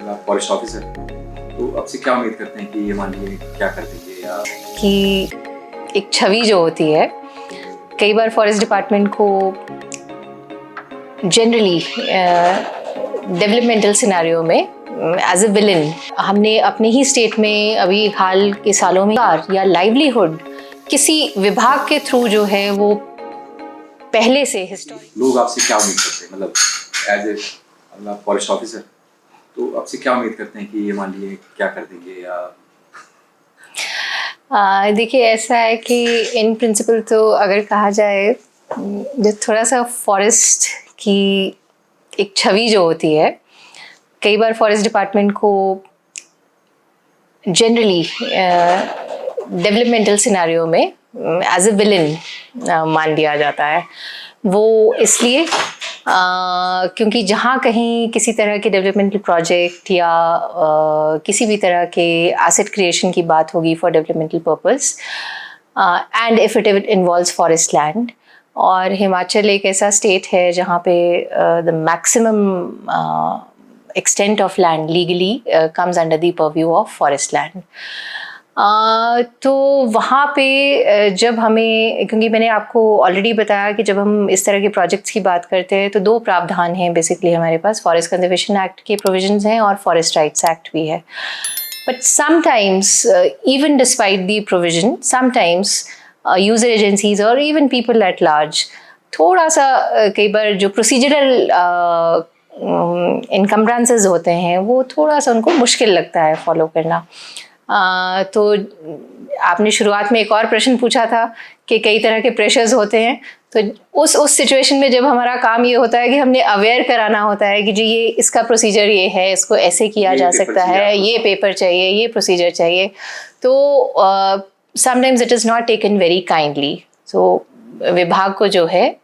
आप forest officer, तो आपसे क्या उम्मीद करते हैं कि ये मान लीजिए क्या कर देंगे या कि एक छवि जो होती है, कई बार फॉरेस्ट डिपार्टमेंट को जनरली डेवलपमेंटल सिनेरियो में एज अ विलन हमने अपने ही स्टेट में अभी हाल के सालों में या लाइवलीहुड किसी विभाग के थ्रू जो है वो पहले से हिस्टोरिक लोग आपसे क्या उम्मीद करते हैं, मतलब एज ए फॉरेस्ट ऑफिसर, तो आपसे क्या उम्मीद करते हैं कि ये मान लीजिए क्या कर देंगे या देखिए, ऐसा है कि इन प्रिंसिपल तो अगर कहा जाए, जो थोड़ा सा फॉरेस्ट की एक छवि जो होती है, कई बार फॉरेस्ट डिपार्टमेंट को जनरली डेवलपमेंटल सिनेरियो में एज अ विलन मान लिया जाता है। वो इसलिए क्योंकि जहाँ कहीं किसी तरह के डेवलपमेंटल प्रोजेक्ट या किसी भी तरह के एसेट क्रिएशन की बात होगी for developmental purpose and if it involves forest land, और हिमाचल एक ऐसा स्टेट है जहाँ पे the maximum extent of land legally comes under the purview of forest land. तो वहाँ पे जब हमें, क्योंकि मैंने आपको ऑलरेडी बताया कि जब हम इस तरह के प्रोजेक्ट्स की बात करते हैं तो दो प्रावधान हैं बेसिकली हमारे पास, फॉरेस्ट कंजर्वेशन एक्ट के प्रोविजंस हैं और फॉरेस्ट राइट्स एक्ट भी है। But sometimes even despite the provision, sometimes user agencies और इवन पीपल एट लार्ज थोड़ा सा कई बार जो प्रोसीजरल इनकम्ब्रेंसेस होते हैं वो थोड़ा सा उनको मुश्किल लगता है फॉलो करना। तो आपने शुरुआत में एक और प्रश्न पूछा था कि कई तरह के प्रेशर्स होते हैं, तो उस सिचुएशन में जब हमारा काम ये होता है कि हमने अवेयर कराना होता है कि जी ये इसका प्रोसीजर ये है, इसको ऐसे किया जा सकता है, ये पेपर चाहिए, ये प्रोसीजर चाहिए, तो sometimes it is not taken very kindly. So विभाग को जो है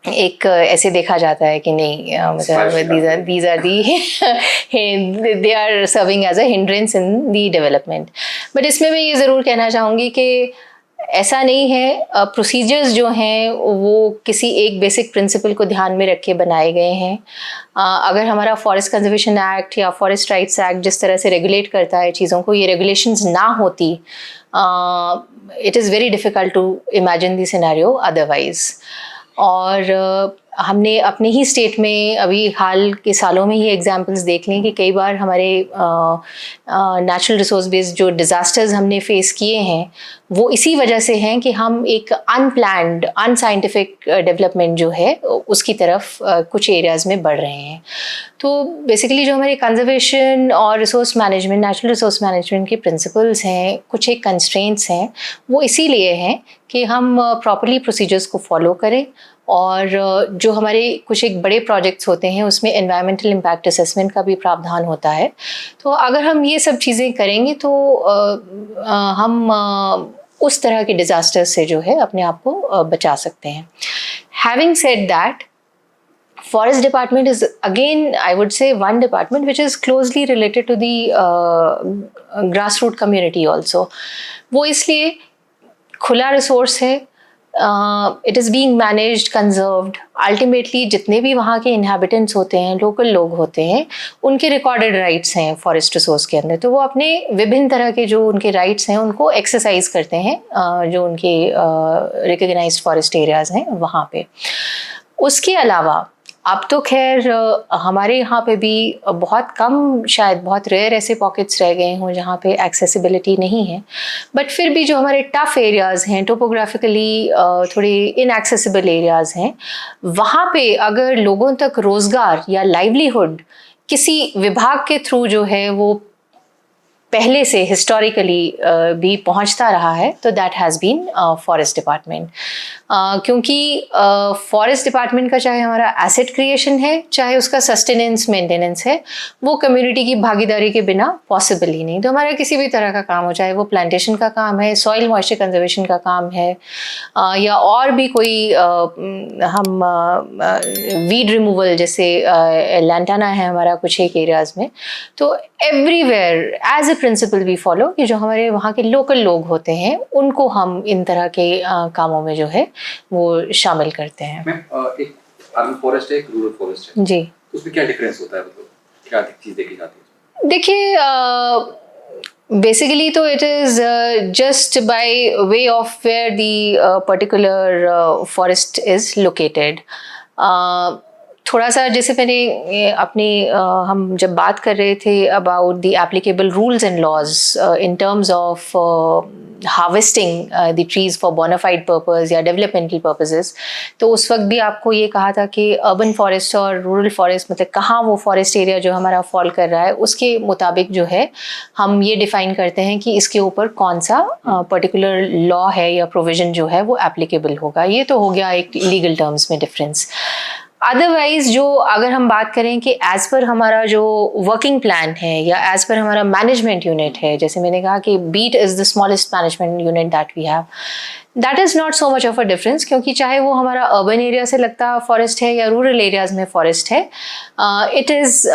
एक ऐसे देखा जाता है कि नहीं, मतलब these are the they are serving as a hindrance in the development। But इसमें मैं ये ज़रूर कहना चाहूँगी कि ऐसा नहीं है, प्रोसीजर्स जो हैं वो किसी एक बेसिक प्रिंसिपल को ध्यान में रख के बनाए गए हैं। अगर हमारा फॉरेस्ट कंजर्वेशन एक्ट या फॉरेस्ट राइट्स एक्ट जिस तरह से रेगुलेट करता है चीज़ों को, ये रेगुलेशंस ना होती, it is very difficult to imagine the scenario otherwise. और हमने अपने ही स्टेट में अभी हाल के सालों में ही एग्जांपल्स देख लें कि कई बार हमारे नेचुरल रिसोर्स बेस्ड जो डिज़ास्टर्स हमने फेस किए हैं वो इसी वजह से हैं कि हम एक अनप्लैन्ड अनसाइंटिफिक डेवलपमेंट जो है उसकी तरफ कुछ एरियाज़ में बढ़ रहे हैं। तो बेसिकली जो हमारे कंजर्वेशन और resource management, natural resource management के प्रिंसिपल्स हैं, कुछ एक कंस्ट्रेंट्स हैं, वो इसीलिए हैं कि हम प्रॉपरली प्रोसीजर्स को फॉलो करें, और जो हमारे कुछ एक बड़े प्रोजेक्ट्स होते हैं उसमें एनवायरमेंटल इम्पैक्ट असेसमेंट का भी प्रावधान होता है। तो अगर हम ये सब चीज़ें करेंगे तो हम उस तरह के डिज़ास्टर्स से जो है अपने आप को बचा सकते हैं। Having said that, Forest Department is again, I would say, one department which is closely related to the grassroots community also. वो इसलिए खुला रिसोर्स है, it is being managed, conserved. Ultimately जितने भी वहाँ के इन्हेबिटेंट्स होते हैं, लोकल लोग होते हैं, उनके रिकॉर्डेड राइट्स हैं फॉरेस्ट रिसोर्स के अंदर, तो वो अपने विभिन्न तरह के जो उनके राइट्स हैं उनको एक्सरसाइज करते हैं जो उनके रिकग्नाइज्ड फॉरेस्ट एरियाज़ हैं वहाँ पे। उसके अलावा अब तो खैर हमारे यहाँ पे भी बहुत कम, शायद बहुत रेयर ऐसे पॉकेट्स रह गए हों जहाँ पे एक्सेसिबिलिटी नहीं है, बट फिर भी जो हमारे टफ एरियाज़ हैं, टोपोग्राफिकली थोड़े इनएक्सेसिबल एरियाज़ हैं, वहाँ पे अगर लोगों तक रोज़गार या लाइवलीहुड किसी विभाग के थ्रू जो है वो पहले से हिस्टोरिकली भी पहुंचता रहा है, तो that has been forest department. क्योंकि फॉरेस्ट डिपार्टमेंट का चाहे हमारा एसेट क्रिएशन है, चाहे उसका सस्टेनेंस मेंटेनेंस है, वो कम्युनिटी की भागीदारी के बिना पॉसिबल ही नहीं। तो हमारा किसी भी तरह का काम हो, चाहे वो प्लांटेशन का काम है, सॉइल मॉइस्चर कंजर्वेशन का काम है, या और भी कोई हम वीड रिमूवल जैसे लैंटाना है हमारा कुछ एक एरियाज़ में, तो everywhere as a principle we follow कि जो हमारे वहाँ के लोकल लोग होते हैं उनको हम इन तरह के कामों में जो है वो शामिल करते हैं। एक अर्बन फॉरेस्ट है, एक रूरल फॉरेस्ट है जी, उसमें क्या डिफरेंस होता है, मतलब क्या चीज़ देखी जाती है? देखिए बेसिकली तो it is just by way of where the particular forest is located. थोड़ा सा जैसे मैंने हम जब बात कर रहे थे about the applicable rules and laws in terms of harvesting the trees for bonafide purpose या डेवलपमेंटल पर्पसेस, तो उस वक्त भी आपको ये कहा था कि अर्बन फॉरेस्ट और रूरल फॉरेस्ट मतलब कहाँ वो फॉरेस्ट एरिया जो हमारा फॉल कर रहा है उसके मुताबिक जो है हम ये डिफाइन करते हैं कि इसके ऊपर कौन सा पर्टिकुलर लॉ है या प्रोविजन जो है वो एप्लीकेबल होगा. ये तो हो गया एक लीगल टर्म्स में डिफरेंस. अदरवाइज जो अगर हम बात करें कि एज पर हमारा जो वर्किंग प्लान है या एज पर हमारा मैनेजमेंट यूनिट है, जैसे मैंने कहा कि beat is the smallest management unit that we have, that is not so much of a difference, क्योंकि चाहे वो हमारा अर्बन एरिया से लगता फॉरेस्ट है या रूरल एरियाज में फॉरेस्ट है, it is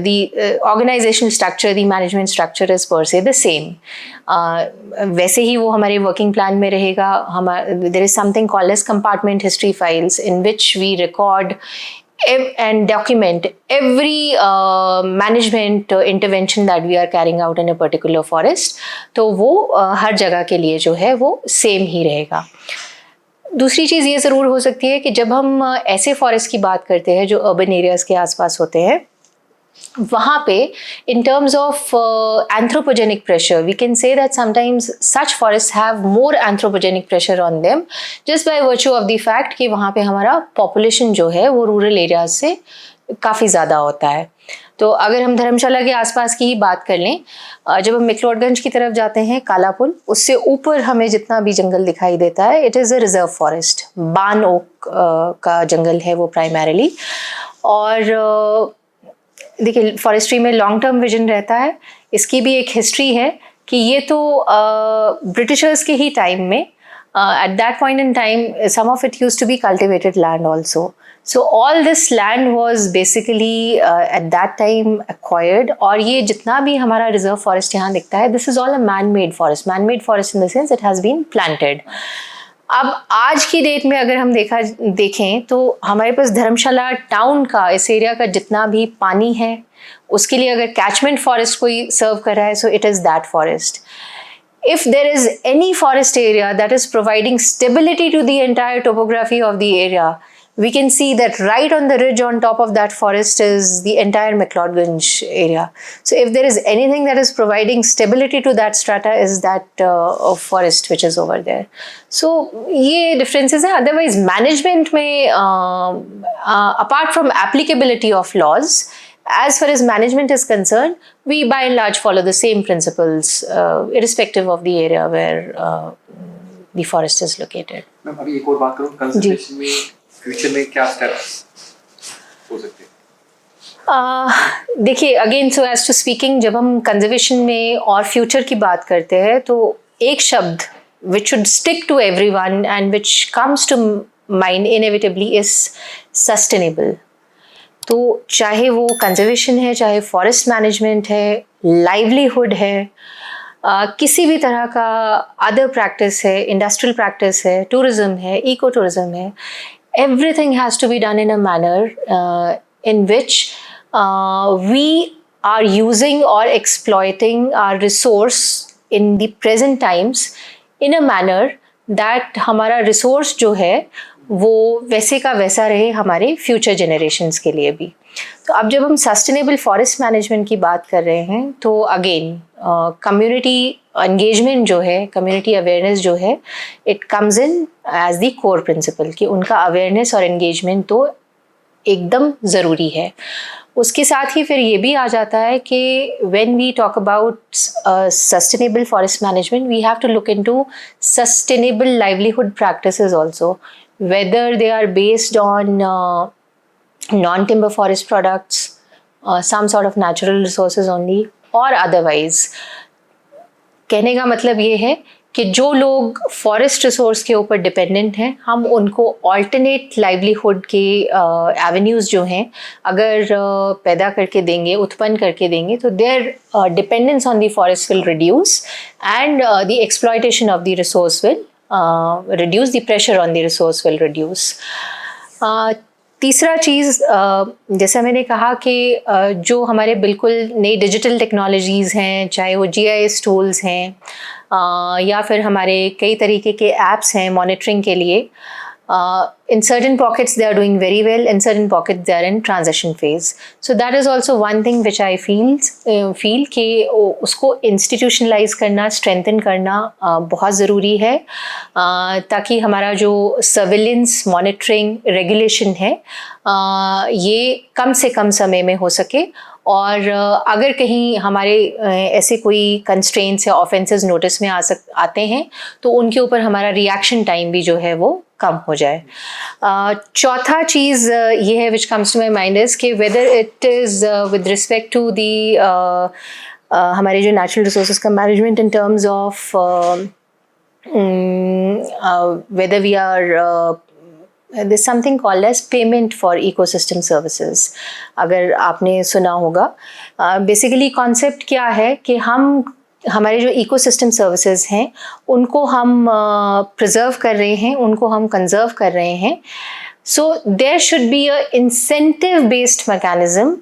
the organisational structure, the management structure is per se the same. वैसे ही वो हमारे वर्किंग प्लान में रहेगा. There is something called as compartment history files in which we record and document every management intervention that we are carrying out in a particular forest. तो वो हर जगह के लिए जो है वो सेम ही रहेगा. दूसरी चीज़ ये ज़रूर हो सकती है कि जब हम ऐसे फॉरेस्ट की बात करते हैं जो अर्बन एरियाज़ के आसपास होते हैं, वहाँ पे in terms of anthropogenic pressure, we can say that sometimes such forests have more anthropogenic pressure on them just by virtue of the fact कि वहाँ पे हमारा population जो है वो rural areas से काफ़ी ज़्यादा होता है. तो अगर हम धर्मशाला के आसपास की ही बात कर लें, जब हम मिकलोडगंज की तरफ जाते हैं काला पुल, उससे ऊपर हमें जितना भी जंगल दिखाई देता है it is a reserve forest. बान ओक का जंगल है वो प्राइमरीली. और देखिए फॉरेस्ट्री में लॉन्ग टर्म विजन रहता है. इसकी भी एक हिस्ट्री है कि ये तो ब्रिटिशर्स के ही टाइम में at that point in time some of it used to be cultivated land also. So all this land was basically at that time acquired. और ये जितना भी हमारा रिजर्व फॉरेस्ट यहाँ दिखता है, this is all a man made forest. Man made forest in the sense it has been planted. अब आज की डेट में अगर हम देखें तो हमारे पास धर्मशाला टाउन का, इस एरिया का जितना भी पानी है, उसके लिए अगर कैचमेंट फॉरेस्ट कोई सर्व कर रहा है, so it is that forest. If there is any forest area that is providing stability to the entire topography of the area, we can see that right on the ridge on top of that forest is the entire McLeodganj area. So if there is anything that is providing stability to that strata, is that forest which is over there. So ये differences हैं. Otherwise management में apart from applicability of laws, as far as management is concerned, we by and large follow the same principles irrespective of the area where the forest is located. Ma'am अभी एक और बात करूँ, conservation में future में क्या steps हो सकते हैं? देखिए again so as to speaking, जब हम कंजर्वेशन में और फ्यूचर की बात करते हैं तो एक शब्द which should stick to everyone and which comes to mind inevitably is sustainable. तो चाहे वो कंजर्वेशन है, चाहे फॉरेस्ट मैनेजमेंट है, लाइवलीहुड है, किसी भी तरह का अदर प्रैक्टिस है, इंडस्ट्रियल प्रैक्टिस है, टूरिज्म है, इको टूरिज्म है, everything has to be done in a manner in which we are using or exploiting our resource in the present times in a manner that हमारा resource जो है वो वैसे का वैसा रहे हमारे फ्यूचर जनरेशन्स के लिए भी. तो अब जब हम सस्टेनेबल फॉरेस्ट मैनेजमेंट की बात कर रहे हैं तो अगेन कम्युनिटी एंगेजमेंट जो है, कम्युनिटी अवेयरनेस जो है, it comes in as the core principle कि उनका अवेयरनेस और एंगेजमेंट तो एकदम ज़रूरी है. उसके साथ ही फिर ये भी आ जाता है कि when we talk about sustainable forest management, we have to look into sustainable livelihood practices also, whether they are based on non-timber forest products, some sort of natural resources only or otherwise. कहने का मतलब ये है कि जो लोग forest resource के ऊपर डिपेंडेंट हैं, हम उनको ऑल्टरनेट लाइवलीहुड के एवेन्यूज़ जो हैं अगर पैदा करके देंगे, उत्पन्न करके देंगे, तो their dependence on the forest will reduce and the exploitation of the resource will reduce, the pressure on the resource will reduce. तीसरा चीज़, जैसा मैंने कहा कि जो हमारे बिल्कुल नई डिजिटल टेक्नोलॉजीज़ हैं, चाहे वो GIS टूल्स हैं या फिर हमारे कई तरीके के ऐप्स हैं मॉनिटरिंग के लिए, in certain pockets they are doing very well, in certain pockets they are in transition phase. So that is also one thing which I feel कि उसको institutionalize करना, strengthen करना बहुत ज़रूरी है, ताकि हमारा जो surveillance, monitoring, regulation है ये कम से कम समय में हो सके, और अगर कहीं हमारे ऐसे कोई कंस्ट्रेंट्स या ऑफेंसेस नोटिस में आते हैं तो उनके ऊपर हमारा रिएक्शन टाइम भी जो है वो कम हो जाए। चौथा चीज़ ये है which comes to my mind is कि whether it is with respect to the हमारे जो नेचुरल रिसोर्सेज का management in terms of whether we are there's something called as payment for ecosystem services, अगर आपने सुना होगा। बेसिकली कॉन्सेप्ट क्या है कि हमारे जो इकोसिस्टम सर्विसेज हैं उनको हम प्रिजर्व कर रहे हैं, उनको हम कंजर्व कर रहे हैं। So there should be a incentive based mechanism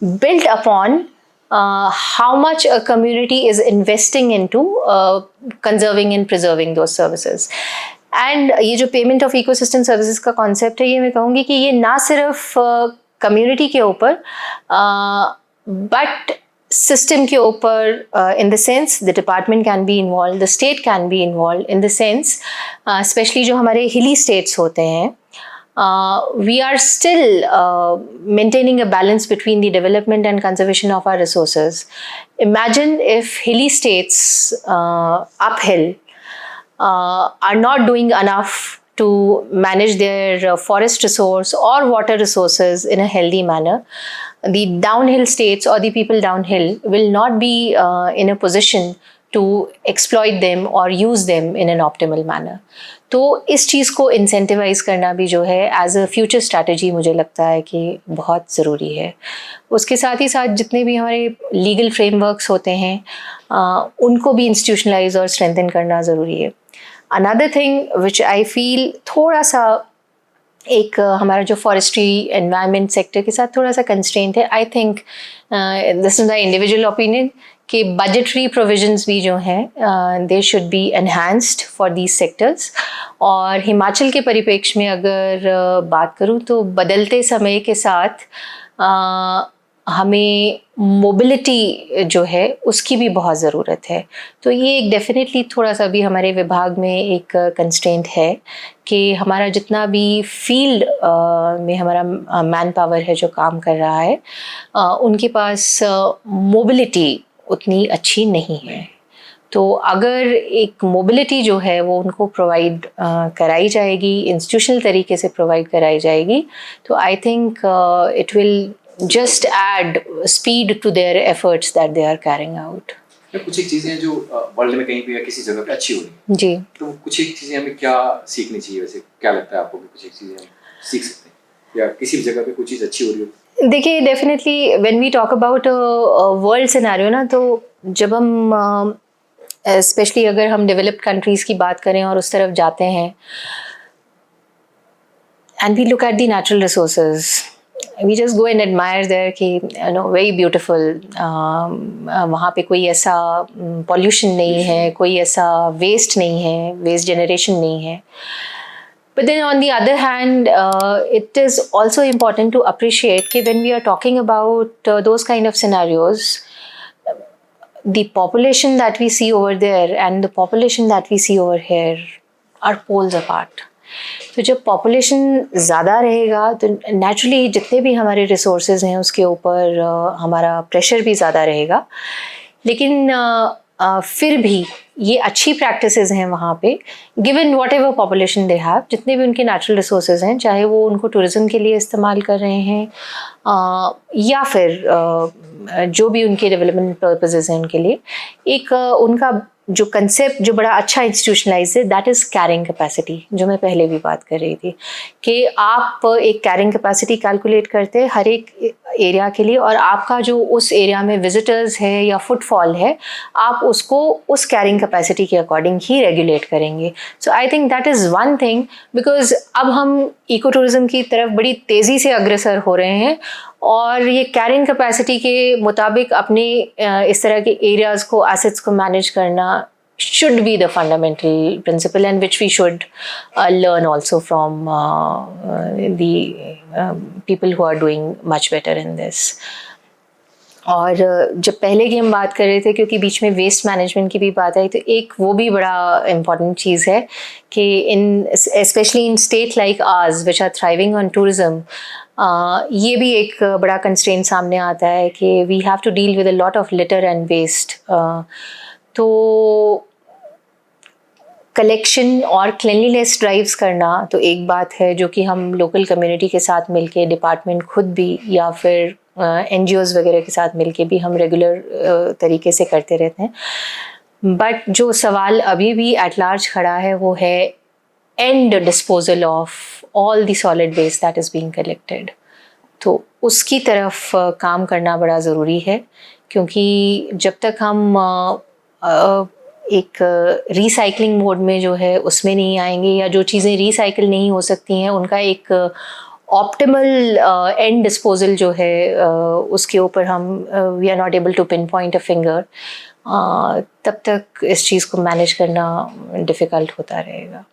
built upon how much a community is investing into conserving and preserving those services. And ये जो पेमेंट ऑफ इकोसिस्टम सर्विसेज का कॉन्सेप्ट है, ये मैं कहूँगी कि ये ना सिर्फ कम्युनिटी के ऊपर बट सिस्टम के ऊपर, इन the sense the department can be involve, the state can be involve, in the sense specially जो हमारे हिली स्टेट्स होते हैं, we are still maintaining a balance between the development and conservation of our resources. Imagine if hilly states uphill are not doing enough to manage their forest resource or water resources in a healthy manner. The downhill states or the people downhill will not be in a position to exploit them or use them in an optimal manner. तो इस चीज़ को incentivize करना भी जो है as a future strategy मुझे लगता है कि बहुत ज़रूरी है। उसके साथ ही साथ जितने भी हमारे legal frameworks होते हैं उनको भी institutionalize और strengthen करना ज़रूरी है। Another thing which I feel थोड़ा सा एक हमारा जो फॉरेस्ट्री एनवायरनमेंट सेक्टर के साथ थोड़ा सा कंस्ट्रेंट है, I think this is my individual opinion, कि बजटरी प्रोविजंस भी जो हैं they should be enhanced for these sectors. और हिमाचल के परिप्रेक्ष्य में अगर बात करूँ तो बदलते समय के साथ हमें मोबिलिटी जो है उसकी भी बहुत ज़रूरत है। तो ये एक डेफिनेटली थोड़ा सा भी हमारे विभाग में एक कंस्ट्रेंट है कि हमारा जितना भी फील्ड में हमारा मैन पावर है जो काम कर रहा है उनके पास मोबिलिटी उतनी अच्छी नहीं है। तो अगर एक मोबिलिटी जो है वो उनको प्रोवाइड कराई जाएगी, इंस्टीट्यूशनल तरीके से प्रोवाइड कराई जाएगी, तो I think it will just add speed to their efforts that they are carrying out. कुछ एक चीजें जो वर्ल्ड में कहीं पे या किसी जगह पे अच्छी हो रही हैं जी, तो कुछ एक चीजें हमें क्या सीखनी चाहिए? वैसे क्या लगता है आपको कि कुछ एक चीजें हम सीख सकते हैं या किसी भी जगह पे कुछ चीज अच्छी हो रही हो? देखिए definitely when we talk about world scenario ना, तो जब हम स्पेशली अगर हम डेवलप्ड कंट्रीज की बात करें और उस तरफ जाते हैं and we look at the natural resources, we just go and admire there कि very beautiful, वहाँ पे कोई ऐसा pollution नहीं है, कोई ऐसा waste नहीं है, waste generation नहीं है। But then on the other hand, it is also important to appreciate कि when we are talking about those kind of scenarios, the population that we see over there and the population that we see over here are poles apart. तो जब population ज़्यादा रहेगा तो naturally जितने भी हमारे resources हैं उसके ऊपर हमारा प्रेशर भी ज़्यादा रहेगा। लेकिन फिर भी ये अच्छी प्रैक्टिसेस हैं वहाँ पे, given what ever population they have, जितने भी उनके नेचुरल रिसोर्सेज हैं, चाहे वो उनको टूरिज़्म के लिए इस्तेमाल कर रहे हैं या फिर जो भी उनके डेवलपमेंट पर्पसेस हैं उनके लिए, एक उनका जो कंसेप्ट जो बड़ा अच्छा इंस्टीट्यूशनलाइज है, दैट इज़ कैरिंग कैपेसिटी, जो मैं पहले भी बात कर रही थी कि आप एक कैरिंग कैपेसिटी कैलकुलेट करते हैं हर एक एरिया के लिए, और आपका जो उस एरिया में विजिटर्स है या फुटफॉल है, आप उसको उस कैरिंग कैपेसिटी के अकॉर्डिंग ही रेगुलेट करेंगे. So I think that is one thing, because अब हम इको टूरिज्म की तरफ बड़ी तेज़ी से अग्रसर हो रहे हैं, और ये कैरिंग कैपेसिटी के मुताबिक अपने इस तरह के एरियाज़ को, एसेट्स को मैनेज करना should be the fundamental principle, and which we should learn also from the people who are doing much better in this. और जब पहले की हम बात कर रहे थे, क्योंकि बीच में वेस्ट मैनेजमेंट की भी बात आई, तो एक वो भी बड़ा इम्पॉर्टेंट चीज़ है कि in specially in state like ours which are thriving on tourism, ये भी एक बड़ा कंस्ट्रेंट सामने आता है कि we have to deal with a lot of litter and waste. तो कलेक्शन और क्लिनलीनेस ड्राइव्स करना तो एक बात है, जो कि हम लोकल कम्युनिटी के साथ मिलके, डिपार्टमेंट खुद भी या फिर NGOs वगैरह के साथ मिलके भी हम रेगुलर तरीके से करते रहते हैं. बट जो सवाल अभी भी एट लार्ज खड़ा है वो है and disposal of all the solid waste that is being collected. तो उसकी तरफ काम करना बड़ा ज़रूरी है, क्योंकि जब तक हम एक रिसाइकलिंग मोड में जो है उसमें नहीं आएंगे, या जो चीज़ें रिसाइकिल नहीं हो सकती हैं उनका एक ऑप्टिमल एंड डिस्पोजल जो है उसके ऊपर हम we are not able to pinpoint a finger, तब तक इस चीज़ को मैनेज करना डिफ़िकल्ट होता रहेगा.